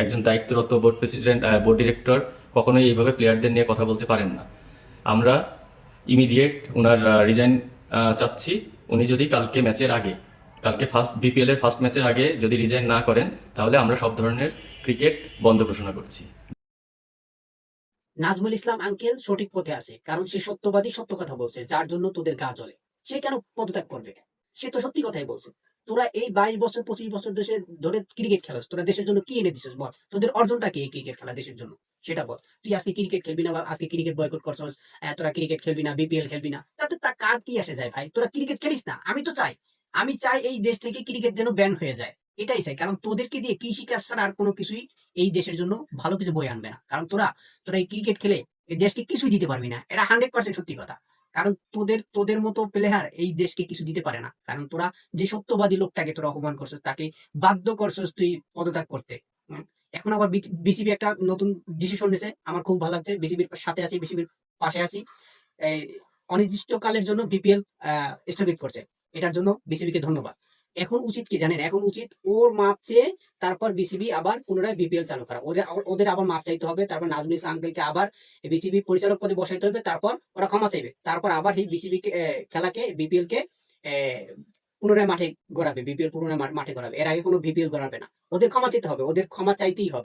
একজন দায়িত্বরত board president, board director কখনোই এইভাবে প্লেয়ারদের নিয়ে কথা বলতে পারেন না। আমরা ইমিডিয়েট ওনার রিজাইন চাচ্ছি। উনি যদি কালকে ফার্স্ট বিপিএল এর ফার্স্ট ম্যাচের আগে যদি রিজাইন না করেন, তাহলে আমরা সব ধরনের ক্রিকেট বন্ধ ঘোষণা করছি। নাজমুল ইসলাম আঙ্কেল সঠিক পথে আছে, কারণ সে সত্যবাদী, সত্য কথা বলছে, যার জন্য তোদের গা জ্বলে। সে কেন পদত্যাগ করবে? সে তো সত্যি কথাই বলছে। তোরা এই 22 বছর 25 বছর দেশে ধরে ক্রিকেট খেলোস, তোরা দেশের জন্য কি এনে দিছিস বল? তোদের অর্জনটা কি এই ক্রিকেট খেলা দেশের জন্য? সেটা বল। তুই আজকে ক্রিকেট খেলবি না বা আজকে ক্রিকেট বয়কট করছস, তোরা ক্রিকেট খেলবি না, বিপিএল খেলবি না, তাতে তা কার কি আসে যায় ভাই? তোরা ক্রিকেট খেলিস না। আমি চাই এই দেশ থেকে ক্রিকেট যেন ব্যান হয়ে যায়। এটাই চাই, কারণ তোদেরকে দিয়ে কৃষি কাজ ছাড়া আর কোনো কিছুই এই দেশের জন্য ভালো কিছু বয়ে আনবে না। কারণ তোরা তোরা এই ক্রিকেট খেলে এই দেশকে কিছু দিতে পারবি না, এটা 100% সত্যি কথা। কারণ তোদের তোদের মতো প্লেয়ার এই দেশকে কিছু দিতে পারে না। কারণ তোরা যে সত্যবাদী লোকটাকে তোরা অপমান করছিস, তাকে বাধ্য করছিস তুই পদত্যাগ করতে। উম, এখন আবার বিসিবি একটা নতুন ডিসিশন নিয়েছে, আমার খুব ভালো লাগছে। বিসিবির সাথে আছি, বিসিবির পাশে আছি। এই অনির্দিষ্টকালের জন্য বিপিএল স্থগিত করছে, এটার জন্য বিসিবি কে ধন্যবাদ। এখন উচিত কি জানেন? এখন উচিত ওর মাপ চেয়ে তারপর বিসিবি আবার পুনরায় বিপিএল চালু করা। ওদের আবার মাপ চাইতে হবে, তারপর নাজমুল ইসলাম আঙ্কেলকে আবার বিসিবি পরিচালক পদে বসাইতে হবে, তারপর ওরা ক্ষমা চাইবে, তারপর আবার এই বিসিবি খেলাকে বিপিএল কে পুনরায় মাঠে গড়াবে, বিপিএল পুনরায় মাঠে গড়াবে। এর আগে কোনো বিপিএল গড়াবে না। ওদের ক্ষমা চাইতে হবে, ওদের ক্ষমা চাইতেই হবে।